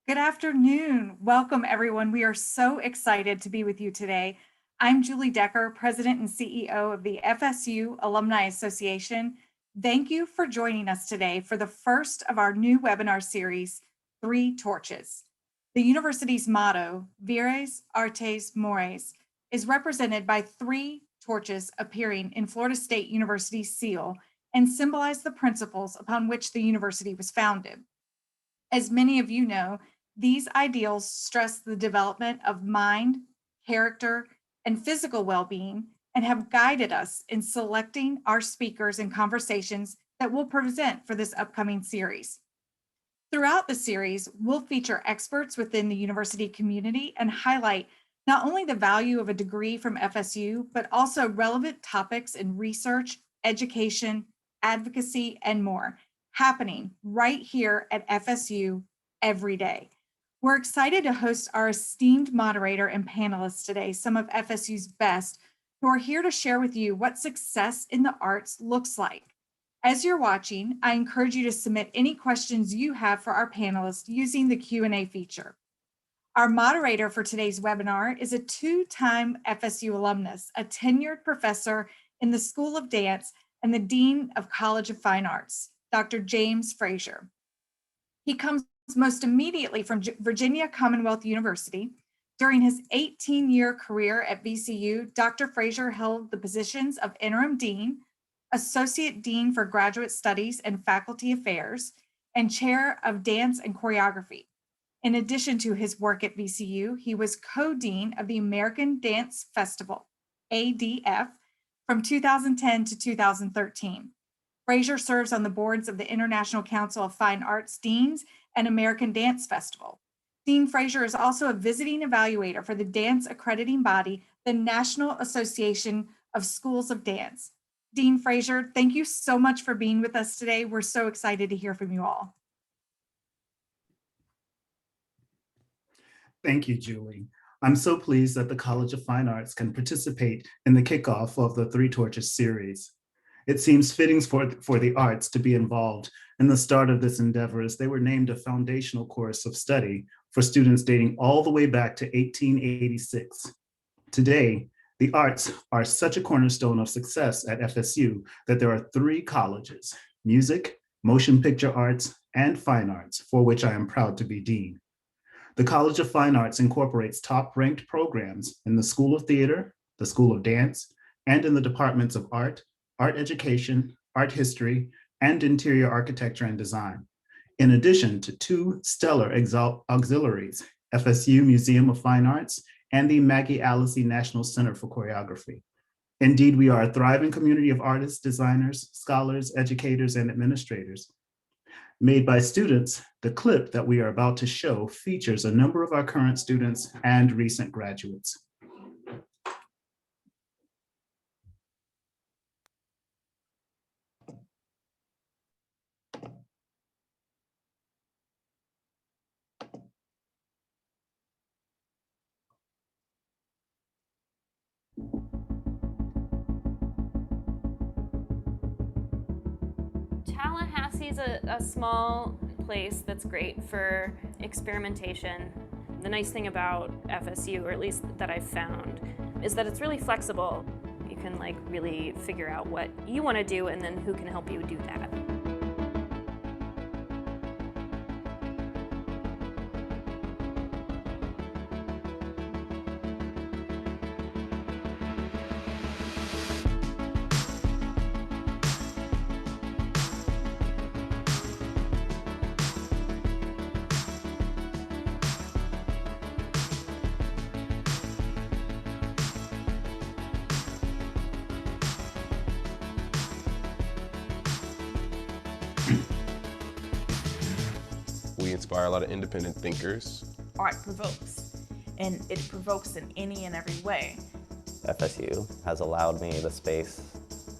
Good afternoon. Welcome, everyone. We are so excited to be with you today. I'm Julie Decker, President and CEO of the FSU Alumni Association. Thank you for joining us today for the first of our new webinar series, Three Torches. The university's motto, Vires, Artes, Mores, is represented by three torches appearing in Florida State University's seal and symbolize the principles upon which the university was founded. As many of you know, these ideals stress the development of mind, character, and physical well-being and have guided us in selecting our speakers and conversations that we'll present for this upcoming series. Throughout the series, we'll feature experts within the university community and highlight not only the value of a degree from FSU, but also relevant topics in research, education, advocacy, and more happening right here at FSU every day. We're excited to host our esteemed moderator and panelists today, some of FSU's best, who are here to share with you what success in the arts looks like. As you're watching, I encourage you to submit any questions you have for our panelists using the Q&A feature. Our moderator for today's webinar is a two-time FSU alumnus, a tenured professor in the School of Dance and the Dean of College of Fine Arts, Dr. James Frazier. He comes most immediately from Virginia Commonwealth University. During his 18-year career at VCU, Dr. Frazier held the positions of Interim Dean, Associate Dean for Graduate Studies and Faculty Affairs, and Chair of Dance and Choreography. In addition to his work at VCU, he was co-dean of the American Dance Festival, ADF, from 2010 to 2013. Frazier serves on the boards of the International Council of Fine Arts Deans and American Dance Festival. Dean Frazier is also a visiting evaluator for the dance accrediting body, the National Association of Schools of Dance. Dean Frazier, thank you so much for being with us today. We're so excited to hear from you all. Thank you, Julie. I'm so pleased that the College of Fine Arts can participate in the kickoff of the Three Torches series. It seems fitting for the arts to be involved in the start of this endeavor, as they were named a foundational course of study for students dating all the way back to 1886. Today, the arts are such a cornerstone of success at FSU that there are three colleges: music, motion picture arts, and fine arts, for which I am proud to be dean. The College of Fine Arts incorporates top-ranked programs in the School of Theater, the School of Dance, and in the departments of art, art education, art history, and interior architecture and design, in addition to two stellar auxiliaries, FSU Museum of Fine Arts and the Maggie Allison National Center for Choreography. Indeed, we are a thriving community of artists, designers, scholars, educators, and administrators. Made by students, the clip that we are about to show features a number of our current students and recent graduates. Tallahassee is a small place that's great for experimentation. The nice thing about FSU, or at least that I've found, is that it's really flexible. You can really figure out what you want to do and then who can help you do that. We inspire a lot of independent thinkers. Art provokes, and it provokes in any and every way. FSU has allowed me the space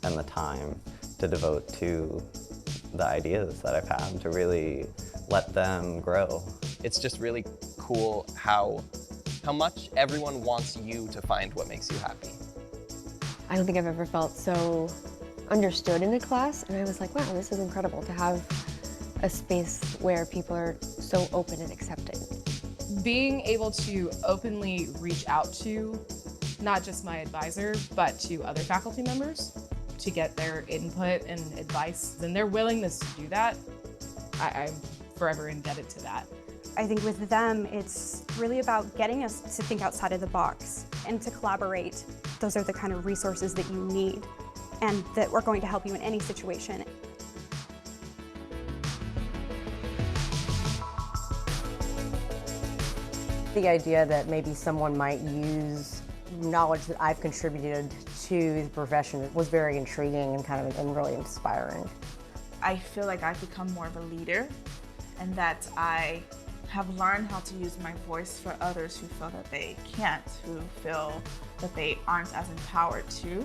and the time to devote to the ideas that I've had, to really let them grow. It's just really cool how much everyone wants you to find what makes you happy. I don't think I've ever felt so understood in a class, and I was like, wow, this is incredible to have a space where people are so open and accepting. Being able to openly reach out to not just my advisor, but to other faculty members to get their input and advice and their willingness to do that, I'm forever indebted to that. I think with them, it's really about getting us to think outside of the box and to collaborate. Those are the kind of resources that you need and that are going to help you in any situation. The idea that maybe someone might use knowledge that I've contributed to the profession was very intriguing and really inspiring. I feel like I've become more of a leader and that I have learned how to use my voice for others who feel that they can't, who feel that they aren't as empowered to.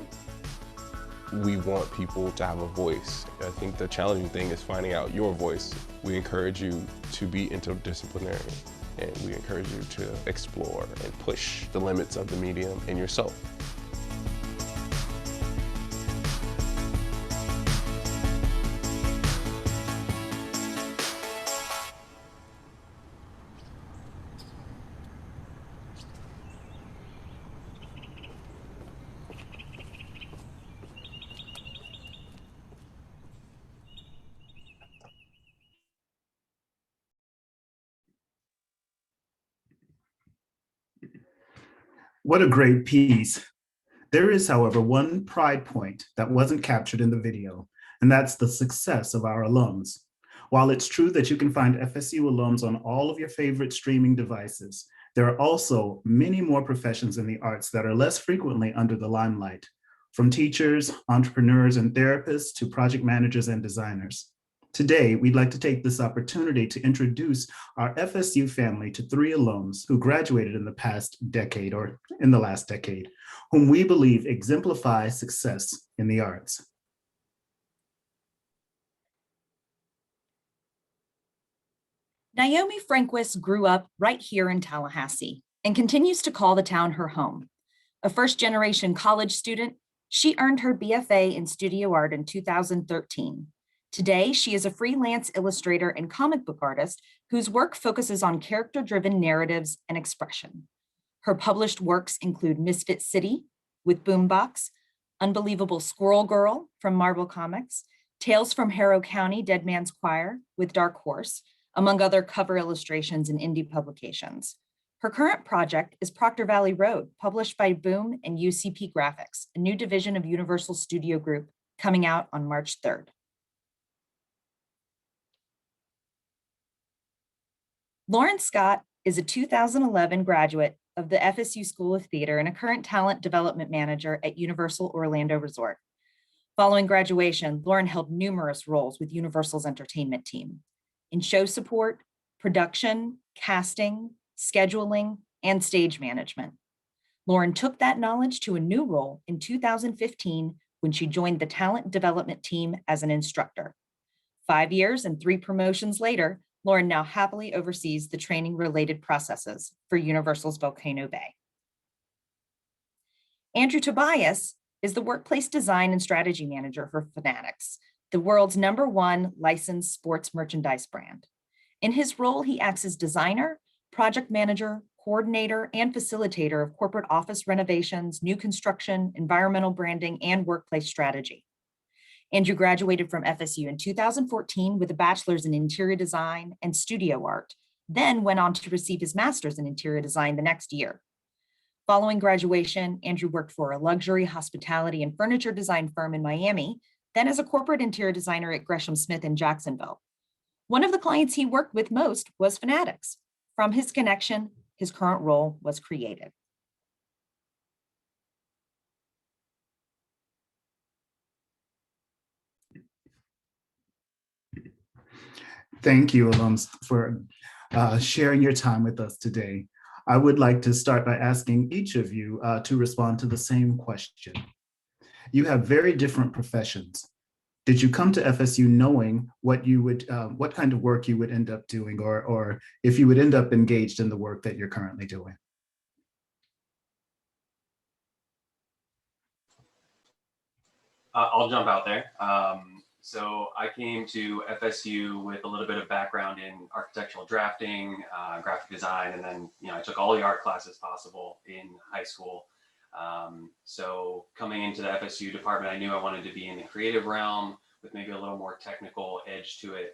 We want people to have a voice. I think the challenging thing is finding out your voice. We encourage you to be interdisciplinary, and we encourage you to explore and push the limits of the medium in yourself. What a great piece. There is, however, one pride point that wasn't captured in the video, and that's the success of our alums. While it's true that you can find FSU alums on all of your favorite streaming devices, there are also many more professions in the arts that are less frequently under the limelight, from teachers, entrepreneurs, and therapists to project managers and designers. Today, we'd like to take this opportunity to introduce our FSU family to 3 alums who graduated in the past decade or in the last decade, whom we believe exemplify success in the arts. Naomi Franquist grew up right here in Tallahassee and continues to call the town her home. A first-generation college student, she earned her B.F.A. in studio art in 2013. Today, she is a freelance illustrator and comic book artist whose work focuses on character-driven narratives and expression. Her published works include Misfit City with Boombox, Unbelievable Squirrel Girl from Marvel Comics, Tales from Harrow County, Dead Man's Choir with Dark Horse, among other cover illustrations and indie publications. Her current project is Proctor Valley Road, published by Boom and UCP Graphics, a new division of Universal Studio Group, coming out on March 3rd. Lauren Scott is a 2011 graduate of the FSU School of Theater and a current talent development manager at Universal Orlando Resort. Following graduation, Lauren held numerous roles with Universal's entertainment team in show support, production, casting, scheduling, and stage management. Lauren took that knowledge to a new role in 2015 when she joined the talent development team as an instructor. 5 years and 3 promotions later, Lauren now happily oversees the training-related processes for Universal's Volcano Bay. Andrew Tobias is the workplace design and strategy manager for Fanatics, the world's #1 licensed sports merchandise brand. In his role, he acts as designer, project manager, coordinator, and facilitator of corporate office renovations, new construction, environmental branding, and workplace strategy. Andrew graduated from FSU in 2014 with a bachelor's in interior design and studio art, then went on to receive his master's in interior design the next year. Following graduation, Andrew worked for a luxury hospitality and furniture design firm in Miami, then as a corporate interior designer at Gresham Smith in Jacksonville. One of the clients he worked with most was Fanatics. From his connection, his current role was created. Thank you, alums, for sharing your time with us today. I would like to start by asking each of you to respond to the same question. You have very different professions. Did you come to FSU knowing what kind of work you would end up doing, or if you would end up engaged in the work that you're currently doing? I'll jump out there. So I came to FSU with a little bit of background in architectural drafting, graphic design, and then I took all the art classes possible in high school. So coming into the FSU department, I knew I wanted to be in the creative realm with maybe a little more technical edge to it.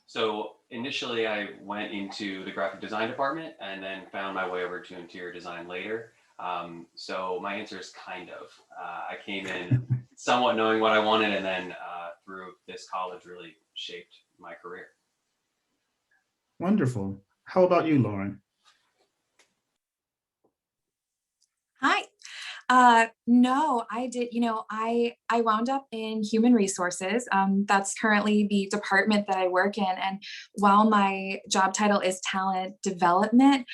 So initially I went into the graphic design department and then found my way over to interior design later. So my answer is kind of. I came in somewhat knowing what I wanted, and then through this college really shaped my career. Wonderful. How about you, Lauren? Hi. No, I did, I wound up in human resources. That's currently the department that I work in. And while my job title is talent development,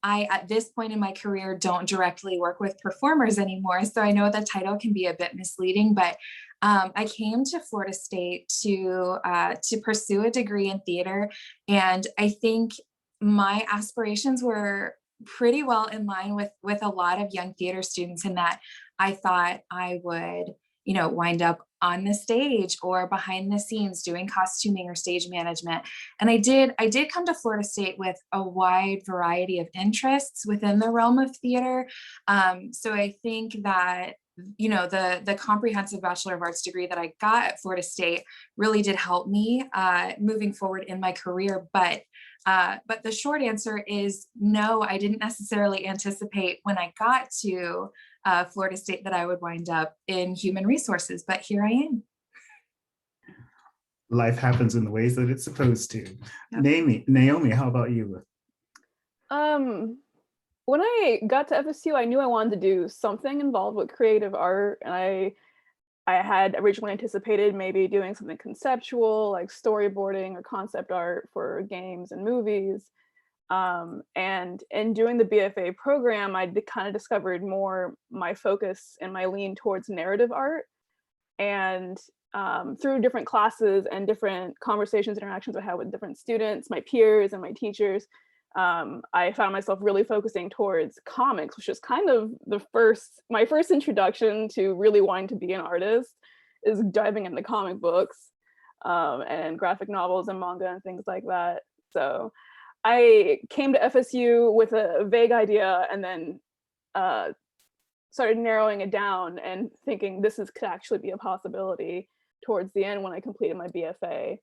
I, at this point in my career, don't directly work with performers anymore. So I know the title can be a bit misleading, but I came to Florida State to pursue a degree in theater. And I think my aspirations were pretty well in line with a lot of young theater students, in that I thought I would, wind up on the stage or behind the scenes doing costuming or stage management. And I did come to Florida State with a wide variety of interests within the realm of theater. So I think that the comprehensive Bachelor of Arts degree that I got at Florida State really did help me moving forward in my career. But the short answer is no, I didn't necessarily anticipate when I got to Florida State that I would wind up in human resources, but here I am. Life happens in the ways that it's supposed to. Yep. Naomi, how about you? When I got to FSU, I knew I wanted to do something involved with creative art, and I had originally anticipated maybe doing something conceptual, like storyboarding or concept art for games and movies. And in doing the BFA program, I kind of discovered more my focus and my lean towards narrative art. And through different classes and different conversations, interactions I had with different students, my peers and my teachers, I found myself really focusing towards comics, which is kind of my first introduction to really wanting to be an artist, is diving into comic books and graphic novels and manga and things like that. So I came to FSU with a vague idea, and then started narrowing it down and thinking could actually be a possibility towards the end when I completed my BFA.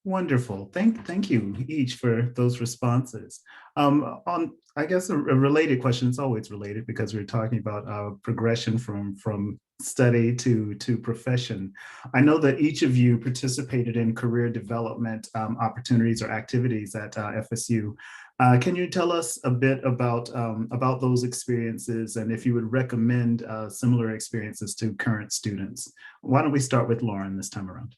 Wonderful. Thank you each for those responses. On, I guess, a related question, it's always related because we're talking about progression from study to profession. I know that each of you participated in career development opportunities or activities at FSU. Can you tell us a bit about those experiences, and if you would recommend similar experiences to current students? Why don't we start with Lauren this time around?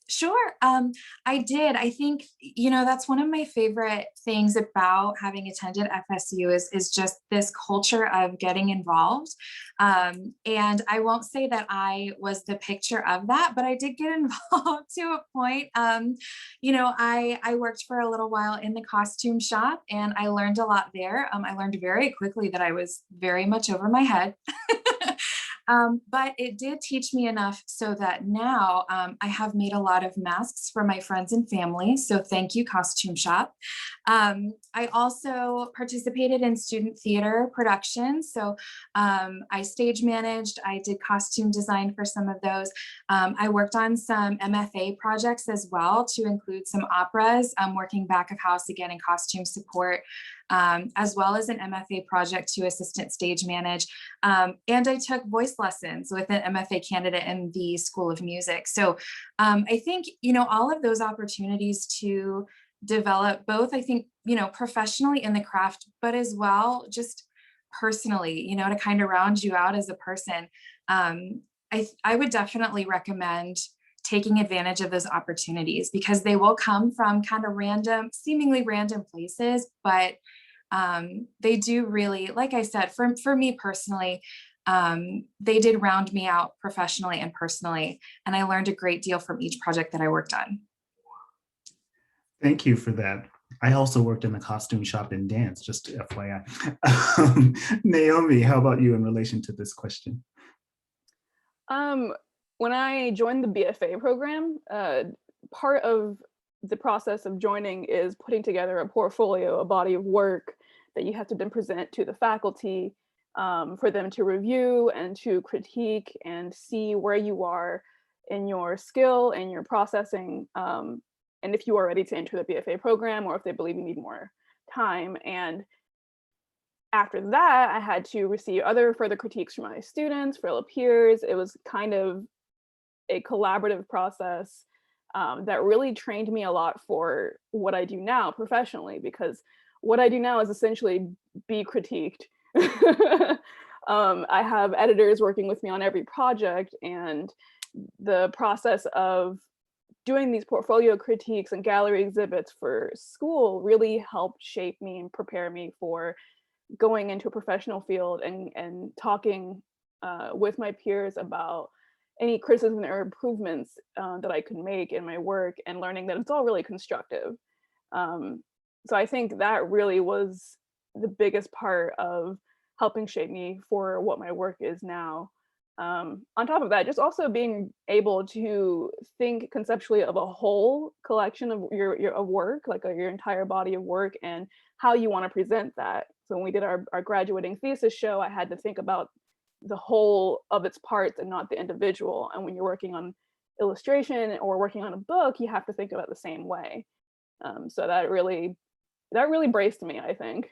Sure. I did. I think, that's one of my favorite things about having attended FSU is just this culture of getting involved. And I won't say that I was the picture of that, but I did get involved to a point. I worked for a little while in the costume shop, and I learned a lot there. I learned very quickly that I was very much over my head. But it did teach me enough so that now I have made a lot of masks for my friends and family. So thank you, Costume Shop. I also participated in student theater productions. So I stage managed, I did costume design for some of those. I worked on some M.F.A. projects as well, to include some operas, working back of house again in costume support. As well as an M.F.A. project to assistant stage manage. And I took voice lessons with an M.F.A. candidate in the School of Music. So I think, all of those opportunities to develop both, I think, professionally in the craft, but as well, just personally, to kind of round you out as a person. I would definitely recommend taking advantage of those opportunities, because they will come from kind of seemingly random places, but they do really, like I said, for me personally, they did round me out professionally and personally, and I learned a great deal from each project that I worked on. Thank you for that. I also worked in the costume shop and dance, just FYI. Naomi, how about you in relation to this question? When I joined the B.F.A program, part of the process of joining is putting together a portfolio, a body of work that you have to then present to the faculty for them to review and to critique and see where you are in your skill and your processing, and if you are ready to enter the B.F.A program or if they believe you need more time. And after that, I had to receive other further critiques from my students, fellow peers. It was kind of a collaborative process that really trained me a lot for what I do now professionally, because what I do now is essentially be critiqued. I have editors working with me on every project, and the process of doing these portfolio critiques and gallery exhibits for school really helped shape me and prepare me for going into a professional field and talking with my peers about any criticism or improvements that I could make in my work, and learning that it's all really constructive. So I think that really was the biggest part of helping shape me for what my work is now. On top of that, just also being able to think conceptually of a whole collection of your work, like your entire body of work, and how you want to present that. So when we did our graduating thesis show, I had to think about the whole of its parts and not the individual. And when you're working on illustration or working on a book, you have to think about it the same way. So that really braced me, I think.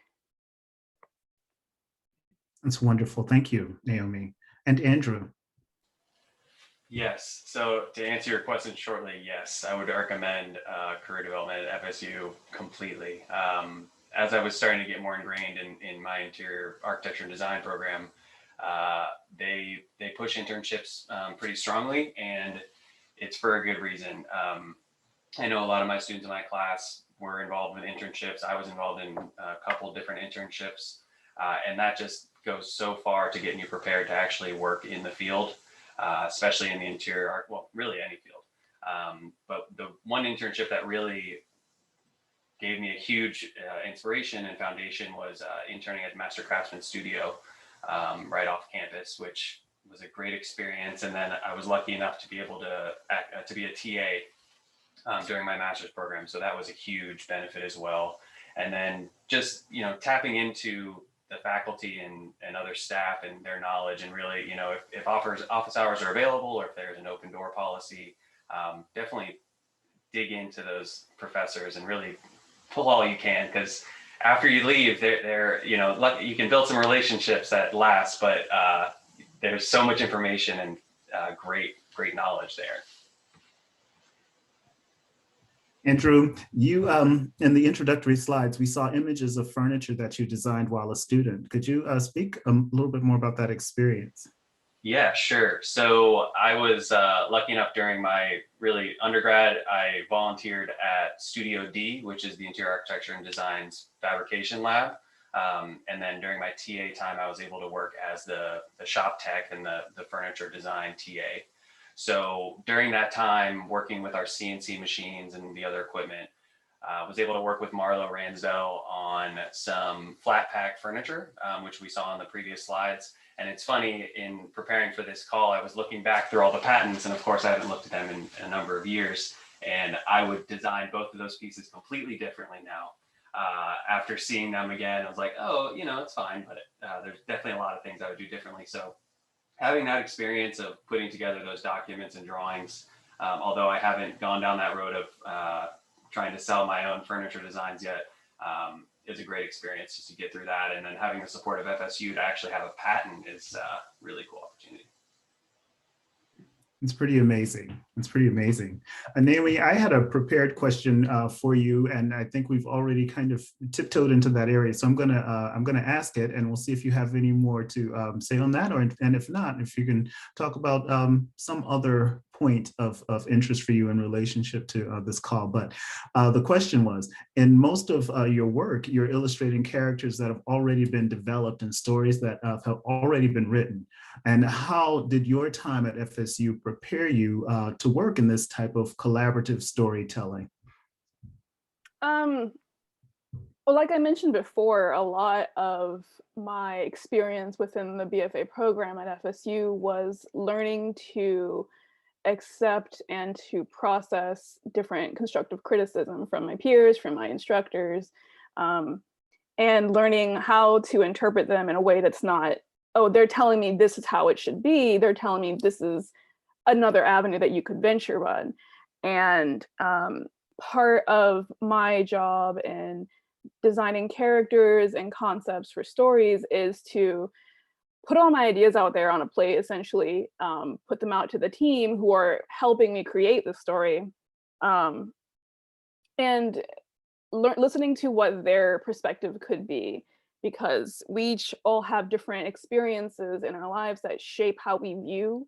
That's wonderful. Thank you, Naomi. And Andrew. Yes. So to answer your question shortly, yes, I would recommend career development at FSU completely. As I was starting to get more ingrained in my interior architecture and design program, they push internships pretty strongly, and it's for a good reason. I know a lot of my students in my class were involved with internships. I was involved in a couple different internships, and that just goes so far to getting you prepared to actually work in the field, especially in the interior art, well, really any field. But the one internship that really gave me a huge inspiration and foundation was interning at Master Craftsman Studio right off campus, which was a great experience. And then I was lucky enough to be able to be a TA during my master's program. So that was a huge benefit as well. And then just, tapping into the faculty and other staff and their knowledge, and really, if office hours are available or if there's an open door policy, definitely dig into those professors and really pull all you can, because after you leave, they're you can build some relationships that last, but there's so much information and great knowledge there. Andrew, you in the introductory slides, we saw images of furniture that you designed while a student. Could you speak a little bit more about that experience? Yeah, sure. So I was lucky enough during my really undergrad, I volunteered at Studio D, which is the Interior Architecture and Design's fabrication lab. And then during my TA time, I was able to work as the shop tech and the furniture design TA. So during that time, working with our CNC machines and the other equipment, was able to work with Marlo Ransdell on some flat pack furniture, which we saw on the previous slides. And it's funny, in preparing for this call, I was looking back through all the patents, and of course I haven't looked at them in a number of years. And I would design both of those pieces completely differently now. After seeing them again, I was like, oh, it's fine, but there's definitely a lot of things I would do differently. So having that experience of putting together those documents and drawings, although I haven't gone down that road of trying to sell my own furniture designs yet, is a great experience just to get through that. And then having the support of FSU to actually have a patent is a really cool opportunity. It's pretty amazing. It's pretty amazing. Naomi, I had a prepared question for you, and I think we've already kind of tiptoed into that area. So I'm gonna ask it, and we'll see if you have any more to say on that, and if not, if you can talk about some other point of interest for you in relationship to this call. But the question was, in most of your work, you're illustrating characters that have already been developed and stories that have already been written. And how did your time at FSU prepare you to work in this type of collaborative storytelling? Well, like I mentioned before, a lot of my experience within the BFA program at FSU was learning to accept and to process different constructive criticism from my peers, from my instructors, um, and learning how to interpret them in a way that's not, oh, they're telling me this is how it should be. They're telling me this is another avenue that you could venture on. And part of my job in designing characters and concepts for stories is to put all my ideas out there on a plate, essentially, put them out to the team who are helping me create the story, um, and listening to what their perspective could be, because we each all have different experiences in our lives that shape how we view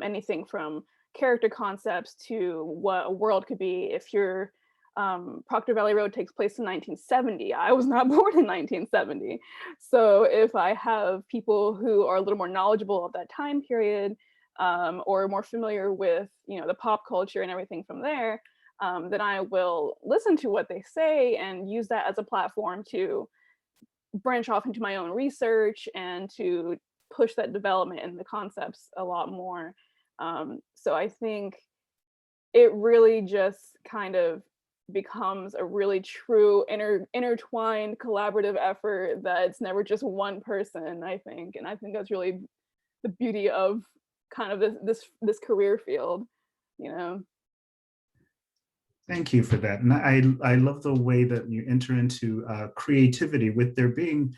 anything from character concepts to what a world could be. If your Proctor Valley Road takes place in 1970. I was not born in 1970. So if I have people who are a little more knowledgeable of that time period, or more familiar with, the pop culture and everything from there, then I will listen to what they say and use that as a platform to branch off into my own research and to push that development in the concepts a lot more. So I think it really just kind of becomes a really true intertwined collaborative effort that it's never just one person, I think. And I think that's really the beauty of kind of this career field, Thank you for that. And I love the way that you enter into creativity with there being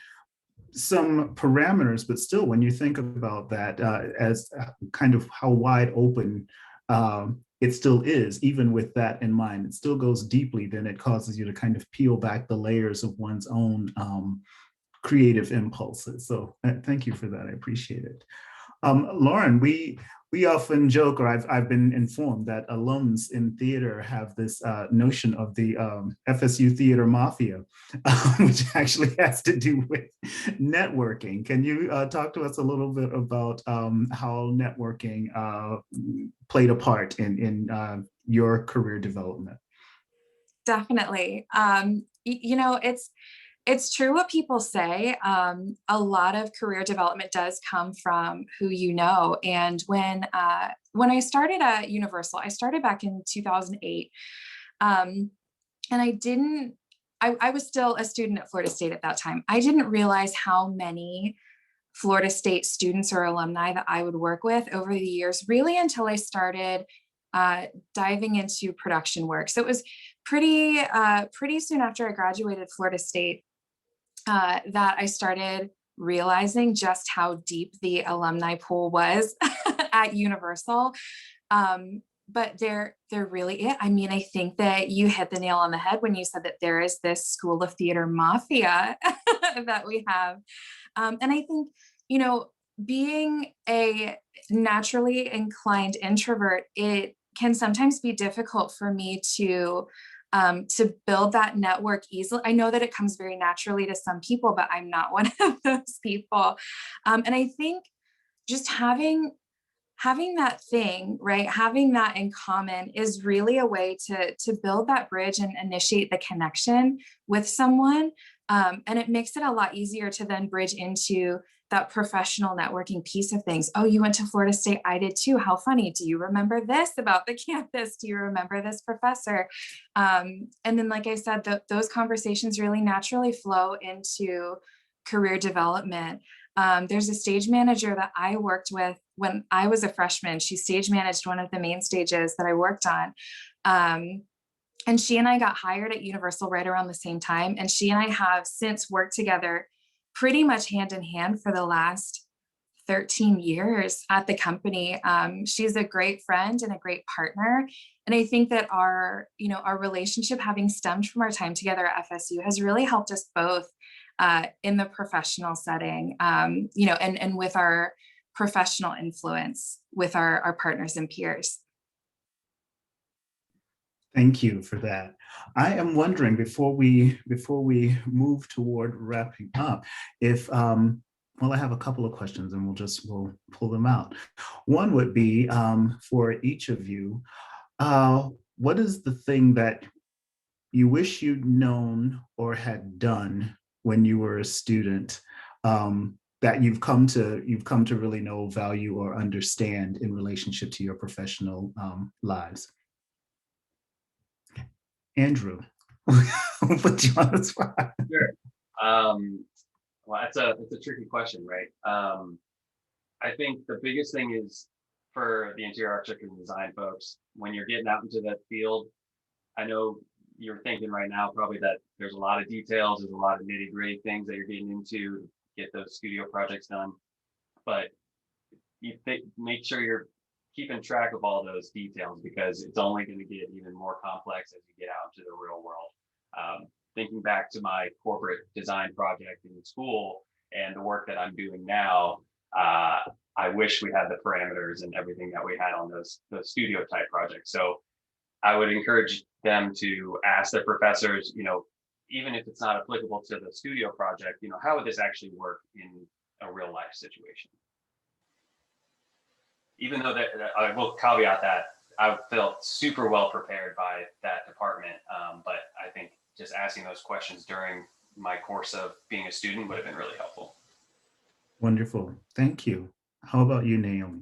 some parameters, but still, when you think about that as kind of how wide open it still is, even with that in mind, it still goes deeply, then it causes you to kind of peel back the layers of one's own creative impulses. So thank you for that. I appreciate it. Lauren, we often joke, or I've been informed that alums in theater have this notion of the FSU theater mafia, which actually has to do with networking. Can you talk to us a little bit about how networking played a part in your career development? Definitely. It's true what people say. A lot of career development does come from who you know. And when I started at Universal, I started back in 2008. And I was still a student at Florida State at that time. I didn't realize how many Florida State students or alumni that I would work with over the years, really until I started diving into production work. So it was pretty soon after I graduated Florida State that I started realizing just how deep the alumni pool was at Universal. But they're really it. I mean, I think that you hit the nail on the head when you said that there is this School of Theater mafia that we have. And I think, being a naturally inclined introvert, it can sometimes be difficult for me to build that network easily. I know that it comes very naturally to some people, but I'm not one of those people. And I think just having that thing, right? Having that in common is really a way to build that bridge and initiate the connection with someone. And it makes it a lot easier to then bridge into that professional networking piece of things. Oh, you went to Florida State, I did too. How funny. Do you remember this about the campus? Do you remember this professor? And then, like I said, those conversations really naturally flow into career development. There's a stage manager that I worked with when I was a freshman. She stage managed one of the main stages that I worked on. And she and I got hired at Universal right around the same time. And she and I have since worked together pretty much hand in hand for the last 13 years at the company. She's a great friend and a great partner. And I think that our relationship, having stemmed from our time together at FSU, has really helped us both in the professional setting, and with our professional influence with our partners and peers. Thank you for that. I am wondering, before we move toward wrapping up, if well, I have a couple of questions and we'll pull them out. One would be for each of you, what is the thing that you wish you'd known or had done when you were a student, that you've come to really know, value, or understand in relationship to your professional lives? Andrew, I'll put you on the spot. Sure. Well, that's a tricky question, right? I think the biggest thing is for the interior architecture and design folks, when you're getting out into that field, I know you're thinking right now probably that there's a lot of details, there's a lot of nitty-gritty things that you're getting into to get those studio projects done. But make sure you're keeping track of all those details, because it's only going to get even more complex as you get out into the real world. Thinking back to my corporate design project in school and the work that I'm doing now, I wish we had the parameters and everything that we had on those studio type projects. So I would encourage them to ask their professors, even if it's not applicable to the studio project, how would this actually work in a real life situation? Even though that I will caveat that I felt super well prepared by that department, but I think just asking those questions during my course of being a student would have been really helpful. Wonderful, thank you. How about you, Naomi?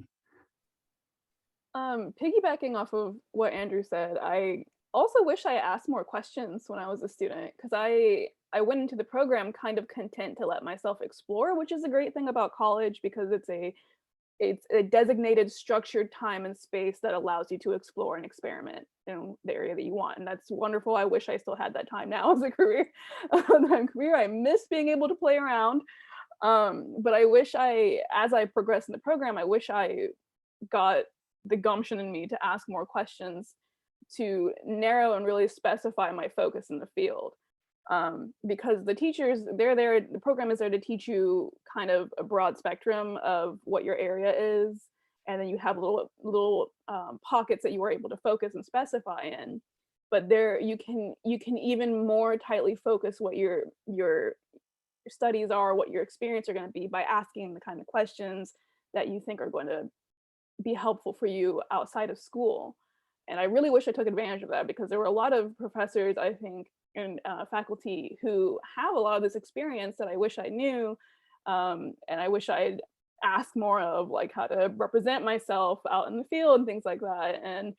Piggybacking off of what Andrew said, I also wish I asked more questions when I was a student, because I went into the program kind of content to let myself explore, which is a great thing about college, because it's a designated structured time and space that allows you to explore and experiment in the area that you want. And that's wonderful. I wish I still had that time now as a career. I miss being able to play around. But I wish as I progressed in the program, I wish I got the gumption in me to ask more questions to narrow and really specify my focus in the field. Because the teachers, the program is there to teach you kind of a broad spectrum of what your area is. And then you have little pockets that you are able to focus and specify in. But there you can even more tightly focus what your studies are, what your experience are going to be, by asking the kind of questions that you think are going to be helpful for you outside of school. And I really wish I took advantage of that, because there were a lot of professors, I think, and faculty who have a lot of this experience that I wish I knew. And I wish I'd asked more of, like, how to represent myself out in the field and things like that. And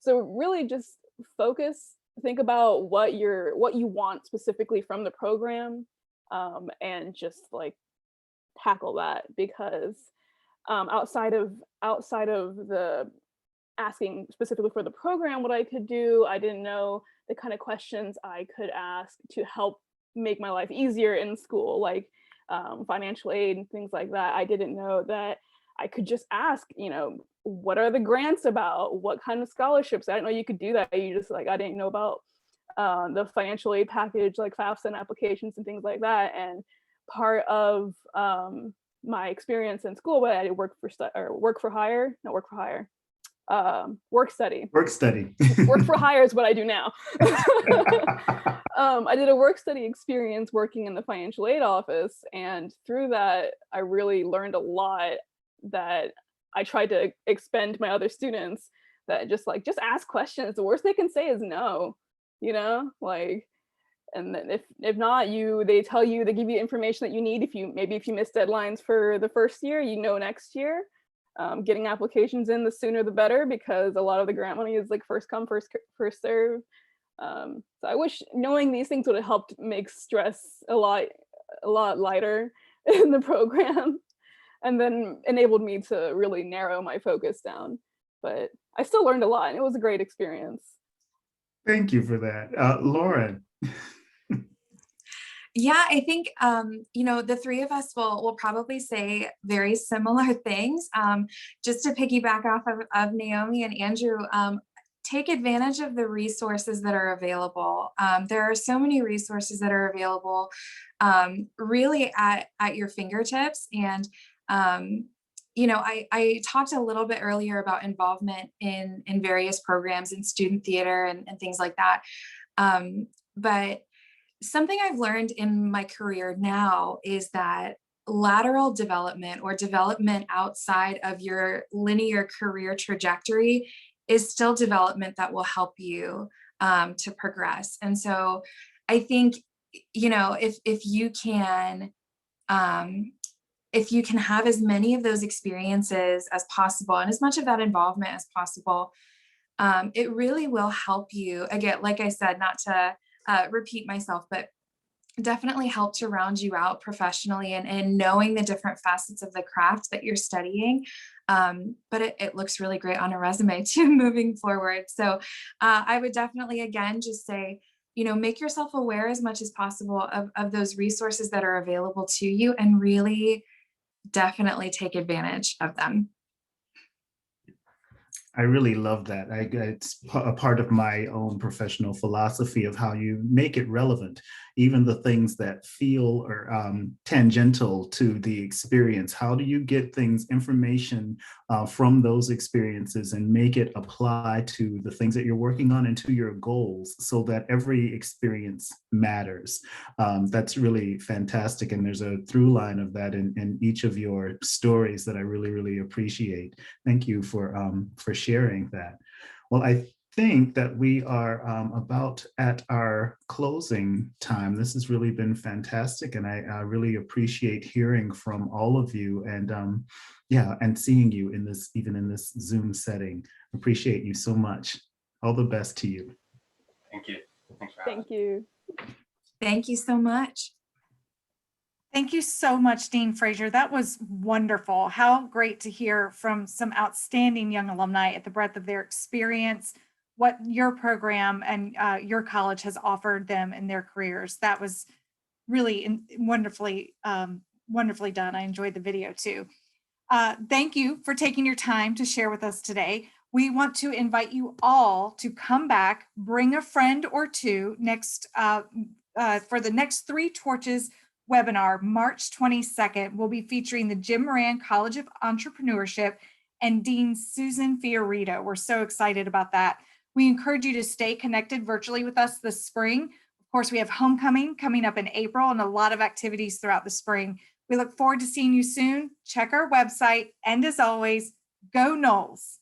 so really just think about what you want specifically from the program, and just like tackle that, because outside of the asking specifically for the program what I could do, I didn't know the kind of questions I could ask to help make my life easier in school, like financial aid and things like that. I didn't know that I could just ask, what are the grants about? What kind of scholarships? I didn't know you could do that. I didn't know about the financial aid package, like FAFSA and applications and things like that. And part of my experience in school, but I did work for hire. Work study. Work for hire is what I do now. I did a work study experience working in the financial aid office, and through that, I really learned a lot that I tried to expend to my other students. That just ask questions. The worst they can say is no, and then if not, they give you information that you need. If you miss deadlines for the first year, next year. Getting applications in, the sooner the better, because a lot of the grant money is like first come, first serve. So I wish knowing these things would have helped make stress a lot lighter in the program, and then enabled me to really narrow my focus down. But I still learned a lot, and it was a great experience. Thank you for that. Lauren. Yeah, I think, the three of us will probably say very similar things. Just to piggyback off of Naomi and Andrew, take advantage of the resources that are available. There are so many resources that are available really at your fingertips. And, I talked a little bit earlier about involvement in various programs in student theater and things like that. But something I've learned in my career now is that lateral development, or development outside of your linear career trajectory, is still development that will help you to progress. And so I think, you know, if you can have as many of those experiences as possible and as much of that involvement as possible, it really will help you. Again, like I said, not to repeat myself, but definitely help to round you out professionally and knowing the different facets of the craft that you're studying. But it looks really great on a resume too, moving forward. So I would definitely, again, just say, you know, make yourself aware as much as possible of those resources that are available to you and really definitely take advantage of them. I really love that. It's a part of my own professional philosophy of how you make it relevant, even the things that feel or tangential to the experience. How do you get things, information from those experiences and make it apply to the things that you're working on and to your goals so that every experience matters? That's really fantastic. And there's a through line of that in each of your stories that I really, really appreciate. Thank you for sharing that. Well, I think that we are about at our closing time. This has really been fantastic, and I really appreciate hearing from all of you and yeah, and seeing you in this, even in this Zoom setting. Appreciate you so much. All the best to you. Thank you. Thanks for having us. Thank you. Thank you so much. Thank you so much, Dean Frazier. That was wonderful. How great to hear from some outstanding young alumni at the breadth of their experience, what your program and your college has offered them in their careers. That was really wonderfully, wonderfully done. I enjoyed the video too. Thank you for taking your time to share with us today. We want to invite you all to come back, bring a friend or two next for the next Three Torches webinar, March 22nd. We'll be featuring the Jim Moran College of Entrepreneurship and Dean Susan Fiorito. We're so excited about that. We encourage you to stay connected virtually with us this spring. Of course, we have homecoming coming up in April and a lot of activities throughout the spring. We look forward to seeing you soon. Check our website. And as always, go Noles.